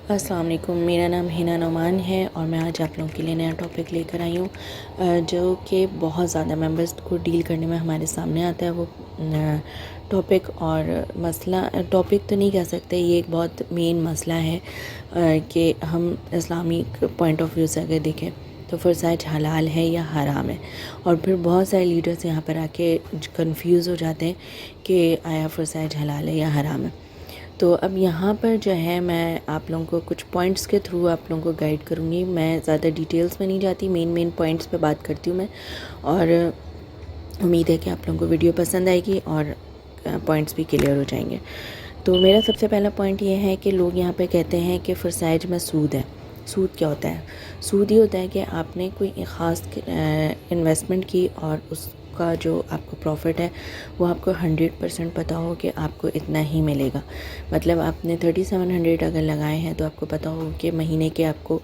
अस्सलाम वालेकुम। मेरा नाम हिना नोमान है और मैं आज आप लोगों के लिए नया टॉपिक लेकर आई हूँ जो कि बहुत ज़्यादा मेंबर्स को डील करने में हमारे सामने आता है। वो टॉपिक और मसला, टॉपिक तो नहीं कह सकते, ये एक बहुत मेन मसला है कि हम इस्लामिक पॉइंट ऑफ व्यू से अगर देखें तो फ़रसाइज हलाल है या हराम है। और फिर बहुत सारे लीडर्स यहाँ पर आके कंफ्यूज हो जाते हैं कि आया फ़रसाइज हलाल है या हराम है। तो अब यहाँ पर जो है मैं आप लोगों को कुछ पॉइंट्स के थ्रू आप लोगों को गाइड करूँगी। मैं ज़्यादा डिटेल्स में नहीं जाती, मेन पॉइंट्स पे बात करती हूँ मैं, और उम्मीद है कि आप लोगों को वीडियो पसंद आएगी और पॉइंट्स भी क्लियर हो जाएंगे। तो मेरा सबसे पहला पॉइंट ये है कि लोग यहाँ पे कहते हैं कि फ़रसाइज में सूद है। सूद क्या होता है? सूद ये होता है कि आपने कोई ख़ास इन्वेस्टमेंट की और उसका जो आपको प्रॉफिट है वो आपको 100% पता हो कि आपको इतना ही मिलेगा। मतलब आपने 3700 अगर लगाए हैं तो आपको पता हो कि महीने के आपको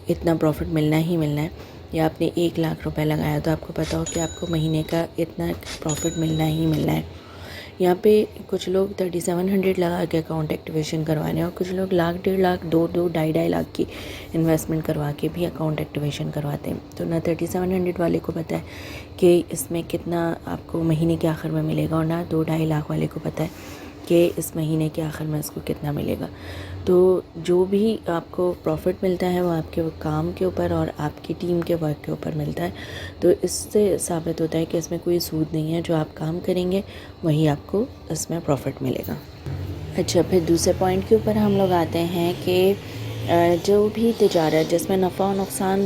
इतना प्रॉफिट मिलना ही मिलना है। या आपने 1 लाख रुपए लगाया तो आपको पता हो कि आपको महीने का इतना प्रॉफिट मिलना ही मिलना है। यहाँ पे कुछ लोग 3700 लगा के अकाउंट एक्टिवेशन करवा रहे हैं और कुछ लोग लाख, 1.5 लाख, 2-2, 2.5 की इन्वेस्टमेंट करवा के भी अकाउंट एक्टिवेशन करवाते हैं। तो ना 3700 वाले को पता है कि इसमें कितना आपको महीने के आखिर में मिलेगा, और ना 2-2.5 लाख वाले को पता है कि इस महीने के आखिर में इसको कितना मिलेगा। तो जो भी आपको प्रॉफिट मिलता है वो आपके काम के ऊपर और आपकी टीम के वर्क के ऊपर मिलता है। तो इससे साबित होता है कि इसमें कोई सूद नहीं है, जो आप काम करेंगे वही आपको इसमें प्रॉफिट मिलेगा। अच्छा, फिर दूसरे पॉइंट के ऊपर हम लोग आते हैं कि जो भी तिजारत जिसमें नफ़ा और नुकसान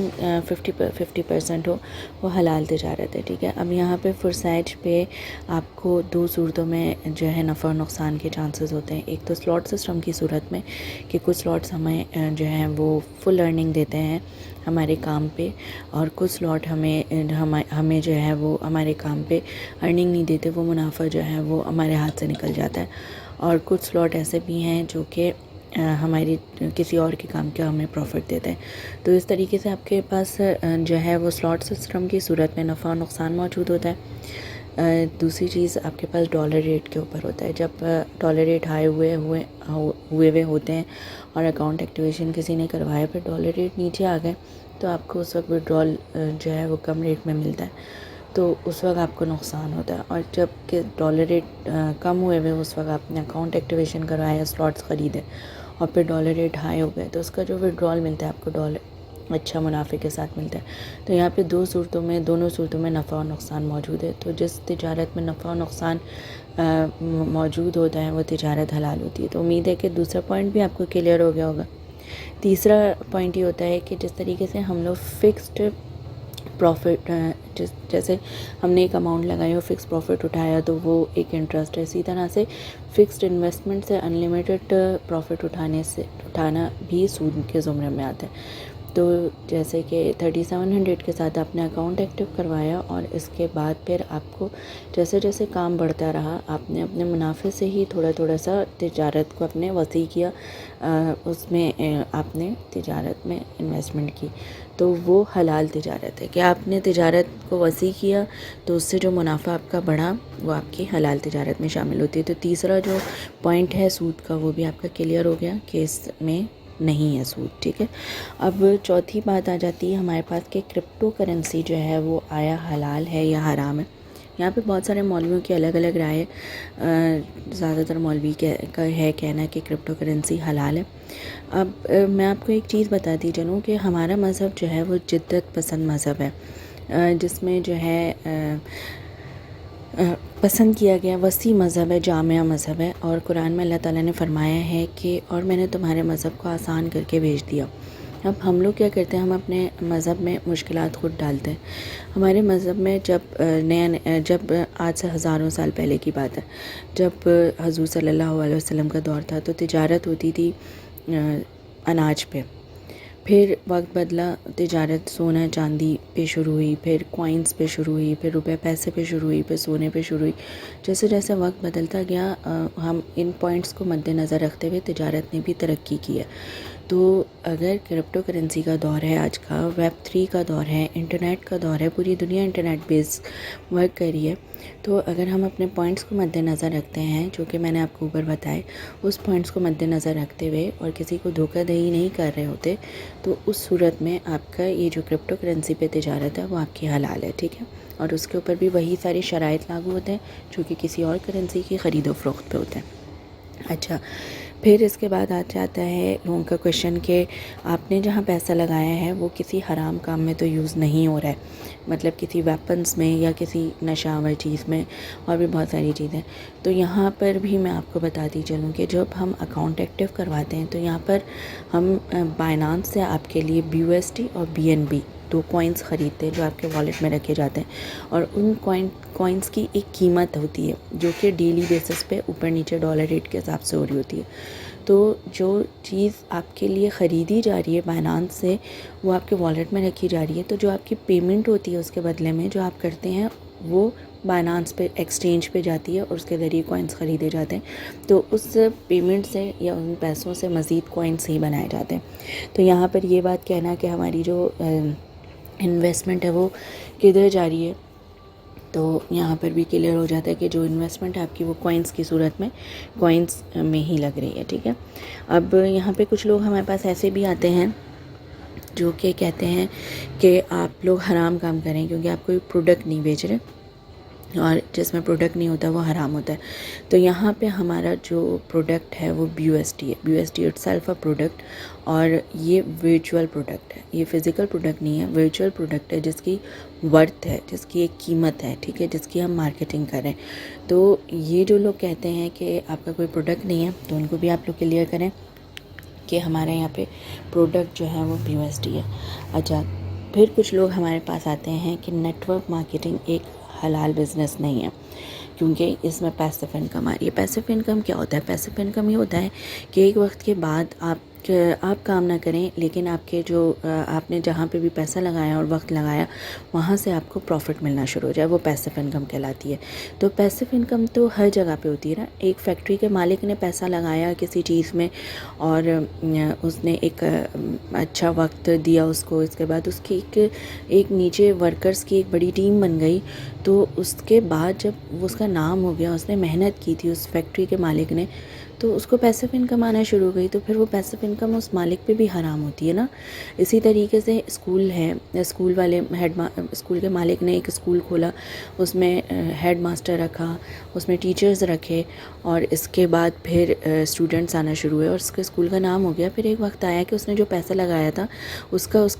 50% हो वो हलाल तिजारत है। ठीक है, अब यहाँ पे फ़रसाइज पे आपको 2 सूरतों में जो है नफ़ा और नुकसान के चांसेस होते हैं। एक तो स्लॉट सिस्टम की सूरत में कि कुछ स्लॉट्स हमें जो है वो फुल अर्निंग देते हैं हमारे काम पे, और कुछ स्लॉट हमें जो है वो हमारे काम पे अर्निंग नहीं देते, वो मुनाफा जो है वो हमारे हाथ से निकल जाता है। और कुछ स्लॉट ऐसे भी हैं जो कि हमारी किसी और के काम का हमें प्रॉफिट देते हैं। तो इस तरीके से आपके पास जो है वो स्लॉट सिस्टम की सूरत में नफ़ा और नुकसान मौजूद होता है। दूसरी चीज़ आपके पास डॉलर रेट के ऊपर होता है। जब डॉलर रेट हाई हुए होते हैं और अकाउंट एक्टिवेशन किसी ने करवाया, फिर डॉलर रेट नीचे आ गए तो आपको उस वक्त विड्रॉल जो है वो कम रेट में मिलता है, तो उस वक्त आपको नुकसान होता है। और जब कि डॉलर रेट कम हुए उस वक्त आपने अकाउंट एक्टिवेशन करवाया, स्लॉट्स ख़रीदे और फिर डॉलर रेट हाई हो गए तो उसका जो विड्रॉल मिलता है आपको डॉलर अच्छा मुनाफे के साथ मिलता है। तो यहाँ पे दोनों सूरतों में नफ़ा और नुकसान मौजूद है। तो जिस तिजारत में नफ़ा और नुकसान मौजूद होता है वो तिजारत हलाल होती है। तो उम्मीद है कि दूसरा पॉइंट भी आपको क्लियर हो गया होगा। तीसरा पॉइंट ये होता है कि जिस तरीके से हम लोग फ़िक्स्ड प्रॉफिट, जैसे हमने एक अमाउंट लगाई और फ़िक्स प्रॉफिट उठाया तो वो एक इंटरेस्ट है। इसी तरह से फ़िक्स्ड इन्वेस्टमेंट से अनलिमिटेड प्रॉफिट उठाना भी सूद के ज़ुमरे में आता है। तो जैसे कि 3700 के साथ आपने अकाउंट एक्टिव करवाया और इसके बाद फिर आपको जैसे जैसे काम बढ़ता रहा आपने अपने मुनाफे से ही थोड़ा थोड़ा सा तिजारत को अपने वसी किया, उसमें आपने तिजारत में इन्वेस्टमेंट की, तो वो हलाल तिजारत है कि आपने तिजारत को वसी किया तो उससे जो मुनाफा आपका बढ़ा वो आपकी हलाल तिजारत में शामिल होती है। तो तीसरा जो पॉइंट है सूद का वो भी आपका क्लियर हो गया कि इसमें नहीं है सूद। ठीक है, अब चौथी बात आ जाती है हमारे पास कि क्रिप्टो करेंसी जो है वो आया हलाल है या हराम है। यहाँ पे बहुत सारे मौलवियों की अलग अलग राय है। ज़्यादातर मौलवी का है कहना कि क्रिप्टो करेंसी हलाल है। अब मैं आपको एक चीज़ बताती चलूँ कि हमारा मज़हब जो है वो जिद्दत पसंद मज़हब है, जिसमें जो है पसंद किया गया वसी मज़हब है, जामिया मज़हब है। और कुरान में अल्लाह ताला ने फरमाया है कि और मैंने तुम्हारे मज़हब को आसान करके भेज दिया। अब हम लोग क्या करते हैं, हम अपने मज़हब में मुश्किलात खुद डालते हैं। हमारे मज़हब में जब आज से हज़ारों साल पहले की बात है, जब हज़ूर सल्लल्लाहु अलैहि वसल्लम का दौर था तो तिजारत होती थी अनाज पे। फिर वक्त बदला, तिजारत सोना चांदी पे शुरू हुई, फिर कॉइन्स पे शुरू हुई, फिर रुपए पैसे पे शुरू हुई, फिर सोने पे शुरू हुई। जैसे जैसे वक्त बदलता गया हम इन पॉइंट्स को मद्देनज़र रखते हुए तिजारत ने भी तरक्की की है। तो अगर क्रिप्टो करेंसी का दौर है आज का, वेब 3 का दौर है, इंटरनेट का दौर है, पूरी दुनिया इंटरनेट बेस वर्क कर रही है, तो अगर हम अपने पॉइंट्स को मद्देनज़र रखते हैं, जो कि मैंने आपको ऊपर बताए, उस पॉइंट्स को मद्देनज़र रखते हुए और किसी को धोखाधड़ी नहीं कर रहे होते, तो उस सूरत में आपका ये जो क्रिप्टो करेंसी पे तिजारत है वो आपकी हलाल है, ठीक है। और उसके ऊपर भी वही सारी शराइत लागू होते हैं जो कि किसी और करेंसी की ख़रीद व फ़रोख्त पे होते हैं। अच्छा, फिर इसके बाद आ जाता है लोगों का क्वेश्चन कि आपने जहाँ पैसा लगाया है वो किसी हराम काम में तो यूज़ नहीं हो रहा है, मतलब किसी वेपन्स में या किसी नशावर चीज़ में, और भी बहुत सारी चीज़ें। तो यहाँ पर भी मैं आपको बताती चलूँ कि जब हम अकाउंट एक्टिव करवाते हैं तो यहाँ पर हम बाइनांस से आपके लिए BUSD और BNB 2 कॉइन्स ख़रीदते हैं जो आपके वॉलेट में रखे जाते हैं, और उन कॉइन्स की एक कीमत होती है जो कि डेली बेसिस पे ऊपर नीचे डॉलर रेट के हिसाब से हो रही होती है। तो जो चीज़ आपके लिए ख़रीदी जा रही है बाइनांस से, वो आपके वॉलेट में रखी जा रही है, तो जो आपकी पेमेंट होती है उसके बदले में जो आप करते हैं वो बाइनांस पे एक्सचेंज पे जाती है और उसके ज़रिए कॉइन्स ख़रीदे जाते हैं। तो उस पेमेंट से या उन पैसों से मज़ीद कॉइन्स ही बनाए जाते हैं। तो यहाँ पर ये बात कहना कि हमारी जो इन्वेस्टमेंट है वो किधर जा रही है, तो यहाँ पर भी क्लियर हो जाता है कि जो इन्वेस्टमेंट है आपकी वो कॉइन्स की सूरत में कॉइन्स में ही लग रही है, ठीक है। अब यहाँ पे कुछ लोग हमारे पास ऐसे भी आते हैं जो कि कहते हैं कि आप लोग हराम काम करें क्योंकि आप कोई प्रोडक्ट नहीं बेच रहे, और जिसमें प्रोडक्ट नहीं होता वो हराम होता है। तो यहाँ पे हमारा जो प्रोडक्ट है वो BUSD है। BUSD इटसेल्फ अ प्रोडक्ट, और ये वर्चुअल प्रोडक्ट है, ये फ़िज़िकल प्रोडक्ट नहीं है, वर्चुअल प्रोडक्ट है जिसकी वर्थ है, जिसकी एक कीमत है, ठीक है, जिसकी हम मार्केटिंग करें। तो ये जो लोग कहते हैं कि आपका कोई प्रोडक्ट नहीं है, तो उनको भी आप लोग क्लियर करें कि हमारे यहाँ पे प्रोडक्ट जो है वो BUSD है। अच्छा, फिर कुछ लोग हमारे पास आते हैं कि नेटवर्क मार्केटिंग एक हलाल बिज़नेस नहीं है क्योंकि इसमें पैसिव इनकम आ रही है। पैसिव इनकम क्या होता है? पैसिव इनकम ये होता है कि एक वक्त के बाद आप काम ना करें, लेकिन आपके जो आपने जहाँ पे भी पैसा लगाया और वक्त लगाया वहाँ से आपको प्रॉफिट मिलना शुरू हो जाए, वो पैसिव इनकम कहलाती है। तो पैसिव इनकम तो हर जगह पे होती है ना। एक फैक्ट्री के मालिक ने पैसा लगाया किसी चीज़ में और उसने एक अच्छा वक्त दिया उसको, इसके बाद उसकी एक नीचे वर्कर्स की एक बड़ी टीम बन गई। तो उसके बाद जब उसका नाम हो गया, उसने मेहनत की थी उस फैक्ट्री के मालिक ने, तो उसको पैसिव इनकम आना शुरू हो गई, तो फिर वो पैसिव इनकम उस मालिक पे भी हराम होती है ना। इसी तरीके से स्कूल है, स्कूल के मालिक ने एक स्कूल खोला, उसमें हेड मास्टर रखा, उसमें टीचर्स रखे, और इसके बाद फिर स्टूडेंट्स आना शुरू हुए और उसके स्कूल का नाम हो गया। फिर एक वक्त आया कि उसने जो पैसा लगाया था उसको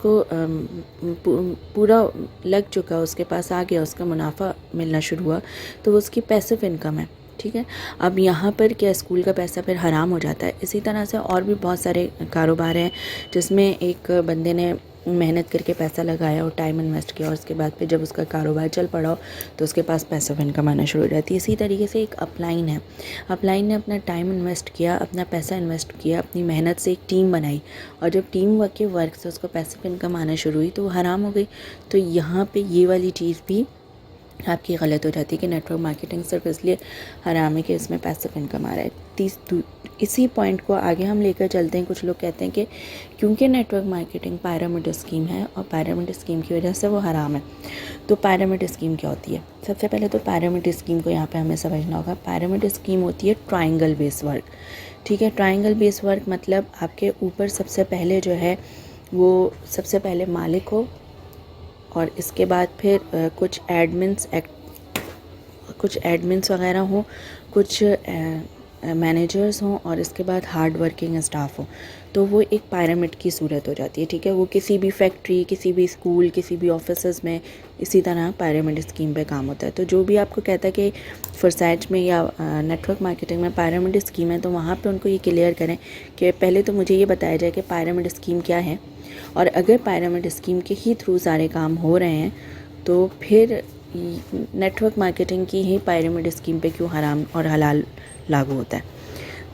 पूरा लग चुका, उसके पास आ गया, उसका मुनाफा मिलना शुरू हुआ, तो वो उसकी पैसिव इनकम है, ठीक है। अब यहाँ पर क्या स्कूल का पैसा फिर हराम हो जाता है। इसी तरह से और भी बहुत सारे कारोबार हैं जिसमें एक बंदे ने मेहनत करके पैसा लगाया और टाइम इन्वेस्ट किया, और उसके बाद फिर जब उसका कारोबार चल पड़ा हो तो उसके पास पैसिव इनकम आना शुरू हो जाती है। इसी तरीके से एक अपलाइन है, अपलाइन ने अपना टाइम इन्वेस्ट किया, अपना पैसा इन्वेस्ट किया, अपनी मेहनत से एक टीम बनाई, और जब टीम वर्क के वर्क से उसको पैसिव इनकम आना शुरू हुई तो वो हराम हो गई। तो यहाँ पर ये वाली चीज़ भी आपकी गलत हो जाती है कि नेटवर्क मार्केटिंग सिर्फ इसलिए हराम है कि इसमें पैसिव इनकम आ रहा है। इसी पॉइंट को आगे हम लेकर चलते हैं। कुछ लोग कहते हैं कि क्योंकि नेटवर्क मार्केटिंग पिरामिड स्कीम है और पिरामिड स्कीम की वजह से वो हराम है। तो पिरामिड स्कीम क्या होती है? सबसे पहले तो पिरामिड स्कीम को यहाँ पे हमें समझना होगा। पिरामिड स्कीम होती है ट्रायंगल बेस वर्क, ठीक है। ट्रायंगल बेस वर्क मतलब आपके ऊपर सबसे पहले जो है वो सबसे पहले मालिक हो, और इसके बाद फिर कुछ एडमिन्स वगैरह हो, कुछ मैनेजर्स हों, और इसके बाद हार्ड वर्किंग स्टाफ हो। तो वो एक पिरामिड की सूरत हो जाती है, ठीक है। वो किसी भी फैक्ट्री, किसी भी स्कूल, किसी भी ऑफिसेज में इसी तरह पिरामिड स्कीम पे काम होता है। तो जो भी आपको कहता है कि फॉरसाइट में या नेटवर्क मार्केटिंग में पिरामिड स्कीम है, तो वहाँ पे उनको ये क्लियर करें कि पहले तो मुझे ये बताया जाए कि पिरामिड स्कीम क्या है, और अगर पिरामिड स्कीम के ही थ्रू सारे काम हो रहे हैं तो फिर नेटवर्क मार्केटिंग की ही पिरामिड स्कीम पे क्यों हराम और हलाल लागू होता है।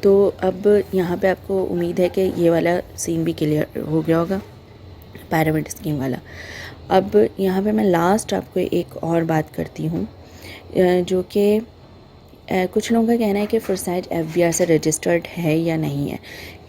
तो अब यहाँ पे आपको उम्मीद है कि ये वाला सीन भी क्लियर हो गया होगा, पिरामिड स्कीम वाला। अब यहाँ पे मैं लास्ट आपको एक और बात करती हूँ, जो कि कुछ लोगों का कहना है कि फॉरसाइट FBR से रजिस्टर्ड है या नहीं है।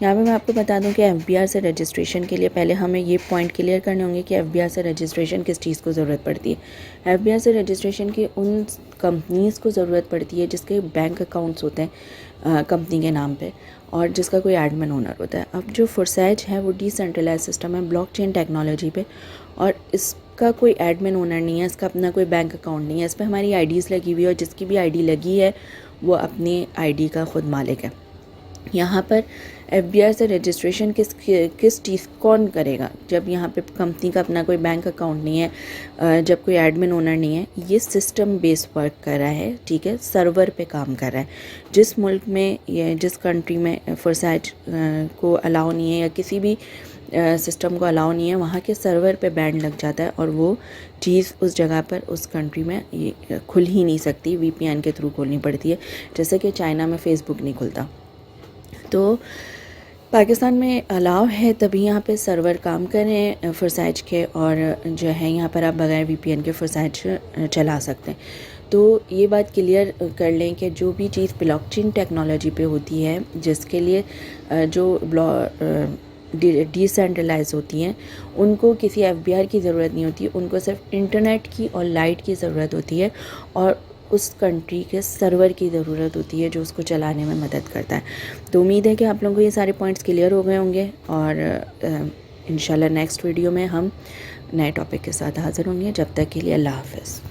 यहाँ पे मैं आपको बता दूं कि FBR से रजिस्ट्रेशन के लिए पहले हमें ये पॉइंट क्लियर करने होंगे कि FBR से रजिस्ट्रेशन किस चीज़ को ज़रूरत पड़ती है। FBR से रजिस्ट्रेशन की उन कंपनीज़ को ज़रूरत पड़ती है जिसके बैंक अकाउंट्स होते हैं कंपनी के नाम पे और जिसका कोई एडमिन ओनर होता है। अब जो फॉरसैज है वो डिसेंट्रलाइज सिस्टम है ब्लॉकचेन टेक्नोलॉजी पे, और इसका कोई एडमिन ओनर नहीं है, इसका अपना कोई बैंक अकाउंट नहीं है। इस पर हमारी IDs लगी हुई है और जिसकी भी ID लगी है वो अपनी ID का ख़ुद मालिक है। यहाँ पर FBR से रजिस्ट्रेशन किस चीज़ कौन करेगा जब यहाँ पे कंपनी का अपना कोई बैंक अकाउंट नहीं है, जब कोई एडमिन ओनर नहीं है। ये सिस्टम बेस्ड वर्क कर रहा है, ठीक है, सर्वर पे काम कर रहा है। जिस मुल्क में या जिस कंट्री में फॉरसैज को अलाउ नहीं है या किसी भी सिस्टम को अलाउ नहीं है, वहाँ के सर्वर पे बैंड लग जाता है और वो चीज़ उस जगह पर उस कंट्री में ये खुल ही नहीं सकती, VPN के थ्रू खोलनी पड़ती है। जैसे कि चाइना में फ़ेसबुक नहीं खुलता, तो पाकिस्तान में अलाउ है तभी यहाँ पे सर्वर काम करें फॉरसैज के, और जो है यहाँ पर आप बगैर VPN के फॉरसैज चला सकते हैं। तो ये बात क्लियर कर लें कि जो भी चीज़ ब्लॉकचेन टेक्नोलॉजी पे होती है, जिसके लिए जो डिसेंट्रलाइज होती हैं, उनको किसी FBR की ज़रूरत नहीं होती, उनको सिर्फ इंटरनेट की और लाइट की ज़रूरत होती है और उस कंट्री के सर्वर की ज़रूरत होती है जो उसको चलाने में मदद करता है। तो उम्मीद है कि आप लोगों को ये सारे पॉइंट्स क्लियर हो गए होंगे और इंशाल्लाह नेक्स्ट वीडियो में हम नए टॉपिक के साथ हाज़िर होंगे। जब तक के लिए अल्लाह हाफ़िज़।